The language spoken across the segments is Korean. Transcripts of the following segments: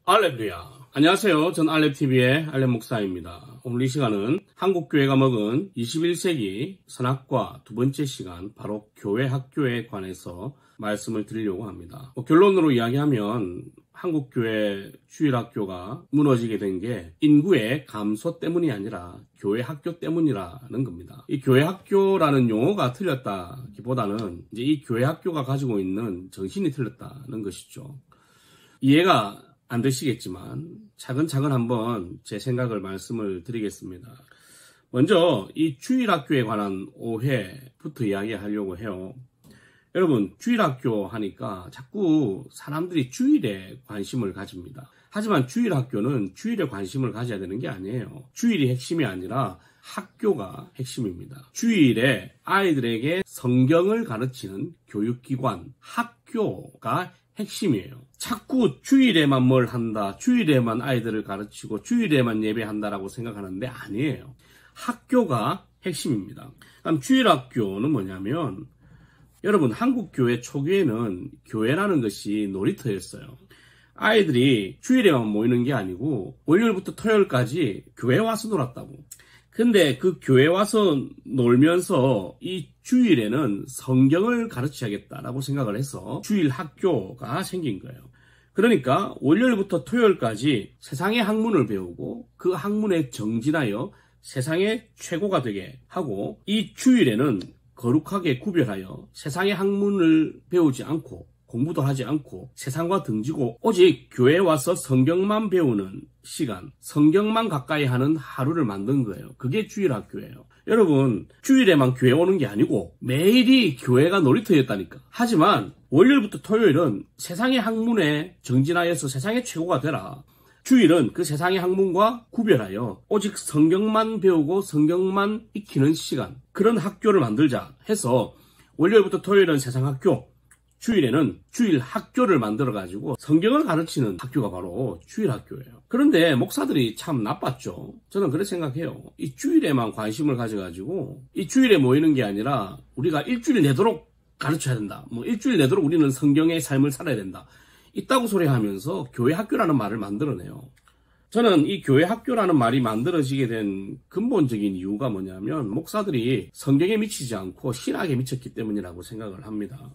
알렙루야. 안녕하세요. 전 알렙TV의 알렙 목사입니다. 오늘 이 시간은 한국교회가 먹은 21세기 선악과 두 번째 시간, 바로 교회 학교에 관해서 말씀을 드리려고 합니다. 결론으로 이야기하면 한국교회 주일학교가 무너지게 된 게 인구의 감소 때문이 아니라 교회 학교 때문이라는 겁니다. 이 교회 학교라는 용어가 틀렸다기보다는 이제 이 교회 학교가 가지고 있는 정신이 틀렸다는 것이죠. 이해가 안 되시겠지만 차근차근 한번 제 생각을 말씀을 드리겠습니다. 먼저 이 주일학교에 관한 오해부터 이야기하려고 해요. 여러분, 주일학교 하니까 자꾸 사람들이 주일에 관심을 가집니다. 하지만 주일학교는 주일에 관심을 가져야 되는 게 아니에요. 주일이 핵심이 아니라 학교가 핵심입니다. 주일에 아이들에게 성경을 가르치는 교육기관, 학교가 핵심이에요. 자꾸 주일에만 뭘 한다, 주일에만 아이들을 가르치고 주일에만 예배한다라고 생각하는데 아니에요. 학교가 핵심입니다. 그럼 주일학교는 뭐냐면, 여러분, 한국교회 초기에는 교회라는 것이 놀이터였어요. 아이들이 주일에만 모이는 게 아니고 월요일부터 토요일까지 교회 와서 놀았다고. 근데 그 교회 와서 놀면서 이 주일에는 성경을 가르쳐야겠다라고 생각을 해서 주일 학교가 생긴 거예요. 그러니까 월요일부터 토요일까지 세상의 학문을 배우고 그 학문에 정진하여 세상의 최고가 되게 하고, 이 주일에는 거룩하게 구별하여 세상의 학문을 배우지 않고 공부도 하지 않고 세상과 등지고 오직 교회에 와서 성경만 배우는 시간, 성경만 가까이 하는 하루를 만든 거예요. 그게 주일학교예요. 여러분, 주일에만 교회 오는 게 아니고 매일이 교회가 놀이터였다니까. 하지만 월요일부터 토요일은 세상의 학문에 정진하여서 세상의 최고가 되라. 주일은 그 세상의 학문과 구별하여 오직 성경만 배우고 성경만 익히는 시간, 그런 학교를 만들자 해서 월요일부터 토요일은 세상 학교, 주일에는 주일 학교를 만들어가지고 성경을 가르치는 학교가 바로 주일 학교예요. 그런데 목사들이 참 나빴죠. 저는 그렇게 생각해요. 이 주일에만 관심을 가져가지고 이 주일에 모이는 게 아니라 우리가 일주일 내도록 가르쳐야 된다. 일주일 내도록 우리는 성경의 삶을 살아야 된다. 있다고 소리하면서 교회 학교라는 말을 만들어내요. 저는 이 교회 학교라는 말이 만들어지게 된 근본적인 이유가 뭐냐면 목사들이 성경에 미치지 않고 신학에 미쳤기 때문이라고 생각을 합니다.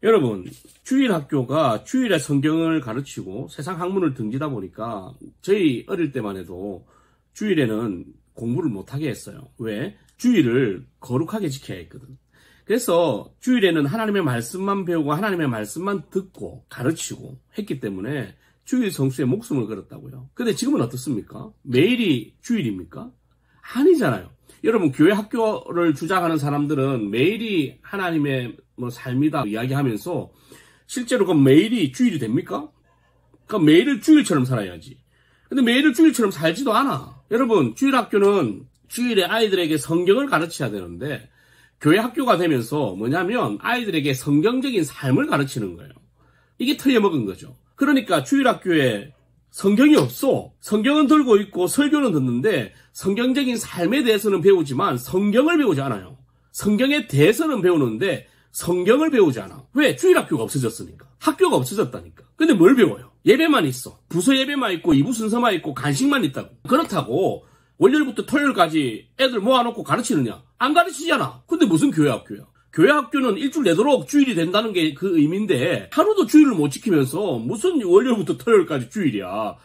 여러분, 주일 학교가 주일에 성경을 가르치고 세상 학문을 등지다 보니까 저희 어릴 때만 해도 주일에는 공부를 못하게 했어요. 왜? 주일을 거룩하게 지켜야 했거든. 그래서 주일에는 하나님의 말씀만 배우고 하나님의 말씀만 듣고 가르치고 했기 때문에 주일 성수에 목숨을 걸었다고요. 근데 지금은 어떻습니까? 매일이 주일입니까? 아니잖아요. 여러분, 교회 학교를 주장하는 사람들은 매일이 하나님의 삶이다 이야기하면서 실제로 그 매일이 주일이 됩니까? 그러니까 매일을 주일처럼 살아야지. 근데 매일을 주일처럼 살지도 않아. 여러분, 주일 학교는 주일에 아이들에게 성경을 가르쳐야 되는데 교회 학교가 되면서 뭐냐면 아이들에게 성경적인 삶을 가르치는 거예요. 이게 틀려먹은 거죠. 그러니까 주일학교에 성경이 없어. 성경은 들고 있고 설교는 듣는데 성경적인 삶에 대해서는 배우지만 성경을 배우지 않아요. 성경에 대해서는 배우는데 성경을 배우지 않아. 왜? 주일학교가 없어졌으니까. 학교가 없어졌다니까. 근데 뭘 배워요? 예배만 있어. 부서 예배만 있고 2부 순서만 있고 간식만 있다고. 그렇다고 월요일부터 토요일까지 애들 모아놓고 가르치느냐? 안 가르치잖아. 근데 무슨 교회 학교야? 교회 학교는 일주일 내도록 주일이 된다는 게 그 의미인데 하루도 주일을 못 지키면서 무슨 월요일부터 토요일까지 주일이야.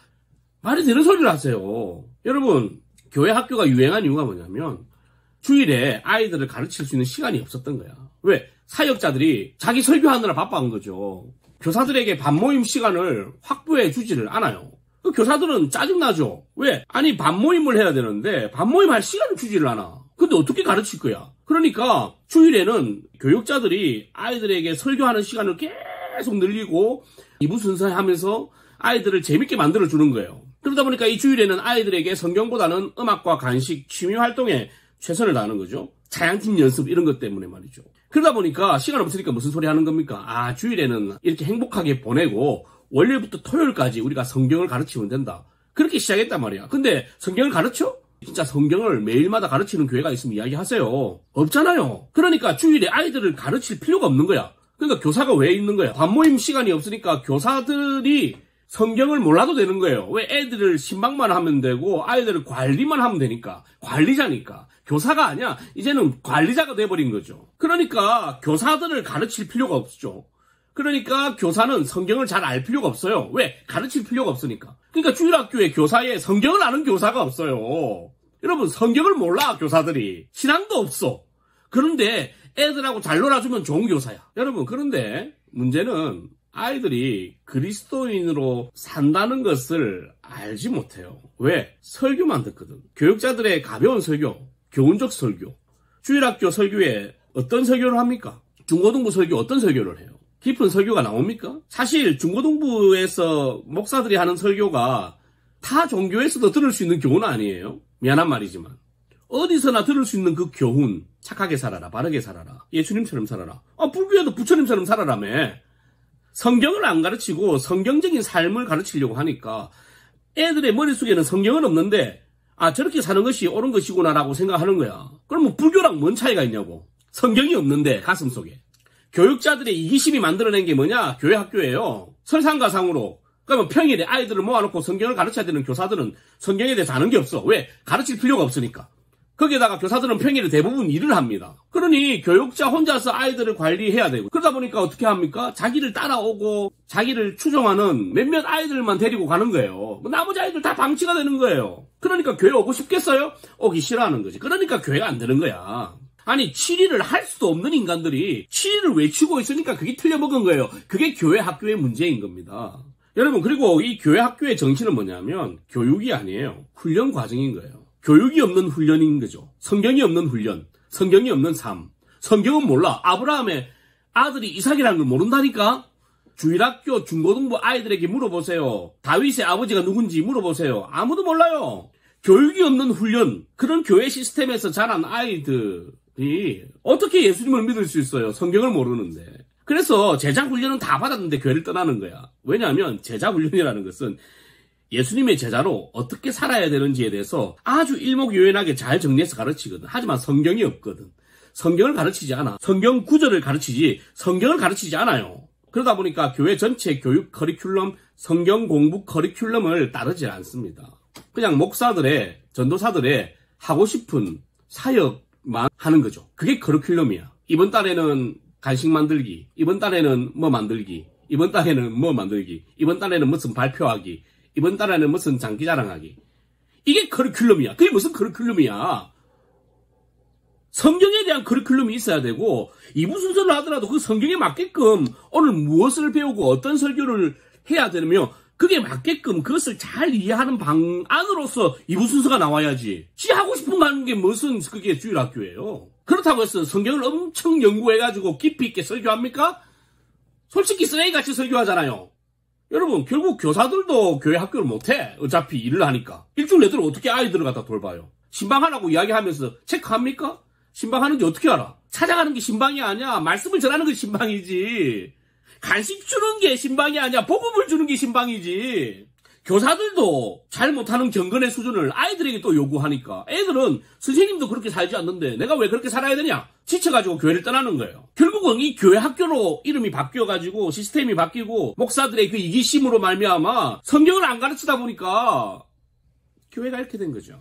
말이 되는 소리를 하세요. 여러분, 교회 학교가 유행한 이유가 뭐냐면 주일에 아이들을 가르칠 수 있는 시간이 없었던 거야. 왜? 사역자들이 자기 설교하느라 바빠한 거죠. 교사들에게 반모임 시간을 확보해 주지를 않아요. 그 교사들은 짜증나죠. 왜? 아니, 반모임을 해야 되는데 반모임 할 시간을 주지를 않아. 근데 어떻게 가르칠 거야? 그러니까 주일에는 교육자들이 아이들에게 설교하는 시간을 계속 늘리고 2부 순서 하면서 아이들을 재밌게 만들어주는 거예요. 그러다 보니까 이 주일에는 아이들에게 성경보다는 음악과 간식, 취미 활동에 최선을 다하는 거죠. 자양팀 연습 이런 것 때문에 말이죠. 그러다 보니까 시간 없으니까 무슨 소리 하는 겁니까? 아, 주일에는 이렇게 행복하게 보내고 월요일부터 토요일까지 우리가 성경을 가르치면 된다. 그렇게 시작했단 말이야. 근데 성경을 가르쳐? 진짜 성경을 매일마다 가르치는 교회가 있으면 이야기하세요. 없잖아요. 그러니까 주일에 아이들을 가르칠 필요가 없는 거야. 그러니까 교사가 왜 있는 거야? 반모임 시간이 없으니까 교사들이 성경을 몰라도 되는 거예요. 왜? 애들을 신방만 하면 되고 아이들을 관리만 하면 되니까. 관리자니까. 교사가 아니야. 이제는 관리자가 돼버린 거죠. 그러니까 교사들을 가르칠 필요가 없죠. 그러니까 교사는 성경을 잘 알 필요가 없어요. 왜? 가르칠 필요가 없으니까. 그러니까 주일학교에 교사에 성경을 아는 교사가 없어요. 여러분, 성경을 몰라, 교사들이. 신앙도 없어. 그런데 애들하고 잘 놀아주면 좋은 교사야. 여러분, 그런데 문제는 아이들이 그리스도인으로 산다는 것을 알지 못해요. 왜? 설교만 듣거든. 교육자들의 가벼운 설교, 교훈적 설교. 주일학교 설교에 어떤 설교를 합니까? 중고등부 설교 어떤 설교를 해요? 깊은 설교가 나옵니까? 사실 중고등부에서 목사들이 하는 설교가 타 종교에서도 들을 수 있는 교훈은 아니에요. 미안한 말이지만. 어디서나 들을 수 있는 그 교훈. 착하게 살아라, 바르게 살아라, 예수님처럼 살아라. 불교에도 부처님처럼 살아라며. 성경을 안 가르치고 성경적인 삶을 가르치려고 하니까 애들의 머릿속에는 성경은 없는데 저렇게 사는 것이 옳은 것이구나라고 생각하는 거야. 그럼 불교랑 뭔 차이가 있냐고. 성경이 없는데 가슴속에. 교육자들의 이기심이 만들어낸 게 뭐냐? 교회 학교예요. 설상가상으로. 그러면 평일에 아이들을 모아놓고 성경을 가르쳐야 되는 교사들은 성경에 대해서 아는 게 없어. 왜? 가르칠 필요가 없으니까. 거기에다가 교사들은 평일에 대부분 일을 합니다. 그러니 교육자 혼자서 아이들을 관리해야 되고, 그러다 보니까 어떻게 합니까? 자기를 따라오고 자기를 추종하는 몇몇 아이들만 데리고 가는 거예요. 나머지 아이들 다 방치가 되는 거예요. 그러니까 교회 오고 싶겠어요? 오기 싫어하는 거지. 그러니까 교회가 안 되는 거야. 아니, 7일을 할 수도 없는 인간들이 7일을 외치고 있으니까 그게 틀려먹은 거예요. 그게 교회 학교의 문제인 겁니다. 여러분, 그리고 이 교회 학교의 정신은 뭐냐면 교육이 아니에요. 훈련 과정인 거예요. 교육이 없는 훈련인 거죠. 성경이 없는 훈련, 성경이 없는 삶. 성경은 몰라. 아브라함의 아들이 이삭이라는 걸 모른다니까? 주일학교 중고등부 아이들에게 물어보세요. 다윗의 아버지가 누군지 물어보세요. 아무도 몰라요. 교육이 없는 훈련, 그런 교회 시스템에서 자란 아이들이 어떻게 예수님을 믿을 수 있어요? 성경을 모르는데. 그래서 제자 훈련은 다 받았는데 교회를 떠나는 거야. 왜냐하면 제자 훈련이라는 것은 예수님의 제자로 어떻게 살아야 되는지에 대해서 아주 일목요연하게 잘 정리해서 가르치거든. 하지만 성경이 없거든. 성경을 가르치지 않아. 성경 구절을 가르치지 성경을 가르치지 않아요. 그러다 보니까 교회 전체 교육 커리큘럼, 성경 공부 커리큘럼을 따르지 않습니다. 그냥 목사들의, 전도사들의 하고 싶은 사역만 하는 거죠. 그게 커리큘럼이야. 이번 달에는 간식 만들기, 이번 달에는 뭐 만들기, 이번 달에는 뭐 만들기, 이번 달에는 무슨 발표하기, 이번 달에는 무슨 장기 자랑하기. 이게 커리큘럼이야. 그게 무슨 커리큘럼이야. 성경에 대한 커리큘럼이 있어야 되고, 2부 순서를 하더라도 그 성경에 맞게끔 오늘 무엇을 배우고 어떤 설교를 해야 되며, 그게 맞게끔 그것을 잘 이해하는 방안으로서 2부 순서가 나와야지. 지 하고 싶은 거 하는 게 무슨 그게 주일학교예요. 그렇다고 해서 성경을 엄청 연구해가지고 깊이 있게 설교합니까? 솔직히 쓰레기같이 설교하잖아요. 여러분, 결국 교사들도 교회 학교를 못해. 어차피 일을 하니까. 일주일 내도록 어떻게 아이들을 갖다 돌봐요? 신방하라고 이야기하면서 체크합니까? 신방하는지 어떻게 알아? 찾아가는 게 신방이 아니야. 말씀을 전하는 게 신방이지. 간식 주는 게 신방이 아니야. 복음을 주는 게 신방이지. 교사들도 잘 못하는 경건의 수준을 아이들에게 또 요구하니까 애들은 선생님도 그렇게 살지 않는데 내가 왜 그렇게 살아야 되냐? 지쳐가지고 교회를 떠나는 거예요. 결국은 이 교회 학교로 이름이 바뀌어가지고 시스템이 바뀌고 목사들의 그 이기심으로 말미암아 성경을 안 가르치다 보니까 교회가 이렇게 된 거죠.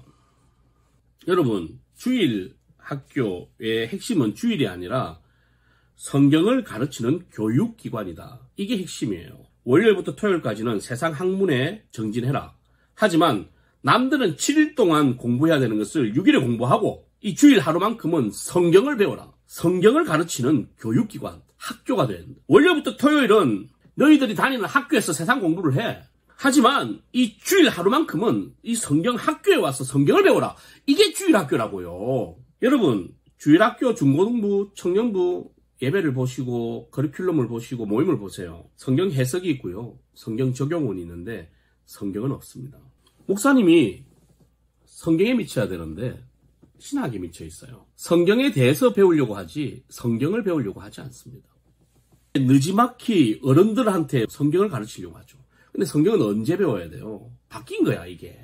여러분, 주일 학교의 핵심은 주일이 아니라 성경을 가르치는 교육기관이다. 이게 핵심이에요. 월요일부터 토요일까지는 세상 학문에 정진해라. 하지만 남들은 7일 동안 공부해야 되는 것을 6일에 공부하고 이 주일 하루만큼은 성경을 배워라. 성경을 가르치는 교육기관, 학교가 된. 월요일부터 토요일은 너희들이 다니는 학교에서 세상 공부를 해. 하지만 이 주일 하루만큼은 이 성경 학교에 와서 성경을 배워라. 이게 주일 학교라고요. 여러분, 주일 학교 중고등부, 청년부 예배를 보시고 커리큘럼을 보시고 모임을 보세요. 성경 해석이 있고요. 성경 적용원이 있는데 성경은 없습니다. 목사님이 성경에 미쳐야 되는데 신학에 미쳐 있어요. 성경에 대해서 배우려고 하지 성경을 배우려고 하지 않습니다. 느지막이 어른들한테 성경을 가르치려고 하죠. 근데 성경은 언제 배워야 돼요? 바뀐 거야, 이게.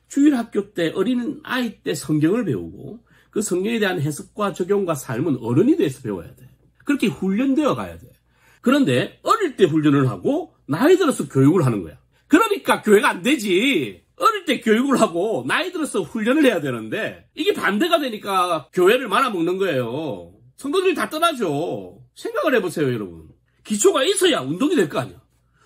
주일 학교 때 어린 아이 때 성경을 배우고 그 성경에 대한 해석과 적용과 삶은 어른이 돼서 배워야 돼. 그렇게 훈련되어 가야 돼. 그런데 어릴 때 훈련을 하고 나이 들어서 교육을 하는 거야. 어리니까 교회가 안 되지. 어릴 때 교육을 하고 나이 들어서 훈련을 해야 되는데 이게 반대가 되니까 교회를 말아먹는 거예요. 성도들이 다 떠나죠. 생각을 해보세요, 여러분. 기초가 있어야 운동이 될 거 아니야.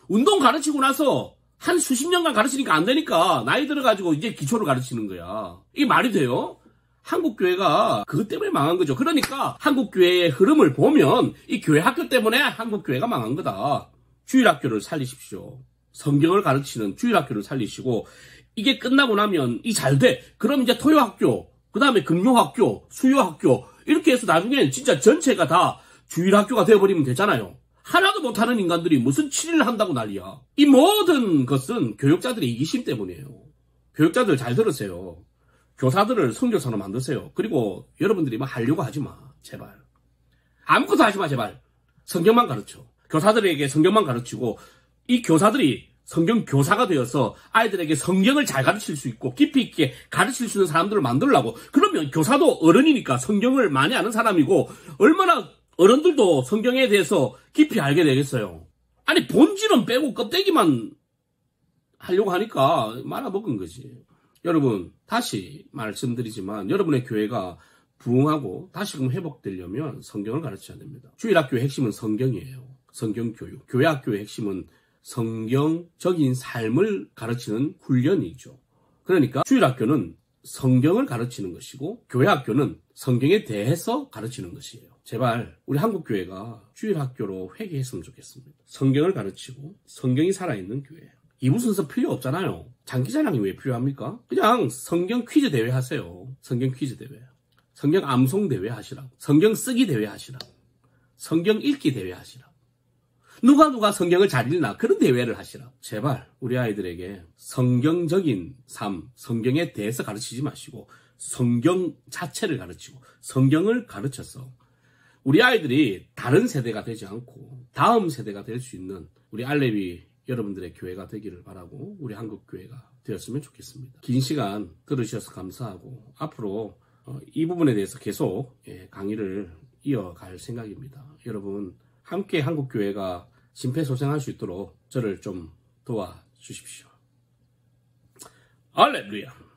운동 가르치고 나서 한 수십 년간 가르치니까 안 되니까 나이 들어가지고 이제 기초를 가르치는 거야. 이게 말이 돼요? 한국교회가 그것 때문에 망한 거죠. 그러니까 한국교회의 흐름을 보면 이 교회 학교 때문에 한국교회가 망한 거다. 주일학교를 살리십시오. 성경을 가르치는 주일학교를 살리시고 이게 끝나고 나면 이 잘 돼. 그럼 이제 토요학교, 그 다음에 금요학교, 수요학교 이렇게 해서 나중엔 진짜 전체가 다 주일학교가 되어버리면 되잖아요. 하나도 못하는 인간들이 무슨 7일을 한다고 난리야. 이 모든 것은 교육자들의 이기심 때문이에요. 교육자들 잘 들으세요. 교사들을 선교사로 만드세요. 그리고 여러분들이 막 하려고 하지 마. 제발. 아무것도 하지 마, 제발. 성경만 가르쳐. 교사들에게 성경만 가르치고 이 교사들이 성경 교사가 되어서 아이들에게 성경을 잘 가르칠 수 있고 깊이 있게 가르칠 수 있는 사람들을 만들려고. 그러면 교사도 어른이니까 성경을 많이 아는 사람이고 얼마나 어른들도 성경에 대해서 깊이 알게 되겠어요. 아니 본질은 빼고 껍데기만 하려고 하니까 말아먹은 거지. 여러분 다시 말씀드리지만 여러분의 교회가 부흥하고 다시금 회복되려면 성경을 가르쳐야 됩니다. 주일학교의 핵심은 성경이에요. 성경교육. 교회학교의 핵심은 성경적인 삶을 가르치는 훈련이죠. 그러니까 주일학교는 성경을 가르치는 것이고 교회학교는 성경에 대해서 가르치는 것이에요. 제발 우리 한국교회가 주일학교로 회귀했으면 좋겠습니다. 성경을 가르치고 성경이 살아있는 교회예요. 2부 순서 필요 없잖아요. 장기자랑이 왜 필요합니까? 그냥 성경 퀴즈 대회 하세요. 성경 퀴즈 대회. 성경 암송 대회 하시라고. 성경 쓰기 대회 하시라고. 성경 읽기 대회 하시라고. 누가 성경을 잘 읽나 그런 대회를 하시라고. 제발 우리 아이들에게 성경적인 삶, 성경에 대해서 가르치지 마시고 성경 자체를 가르치고 성경을 가르쳐서 우리 아이들이 다른 세대가 되지 않고 다음 세대가 될 수 있는 우리 알레비 여러분들의 교회가 되기를 바라고 우리 한국교회가 되었으면 좋겠습니다. 긴 시간 들으셔서 감사하고 앞으로 이 부분에 대해서 계속 강의를 이어갈 생각입니다. 여러분 함께 한국교회가 심폐소생할 수 있도록 저를 좀 도와주십시오. 할렐루야.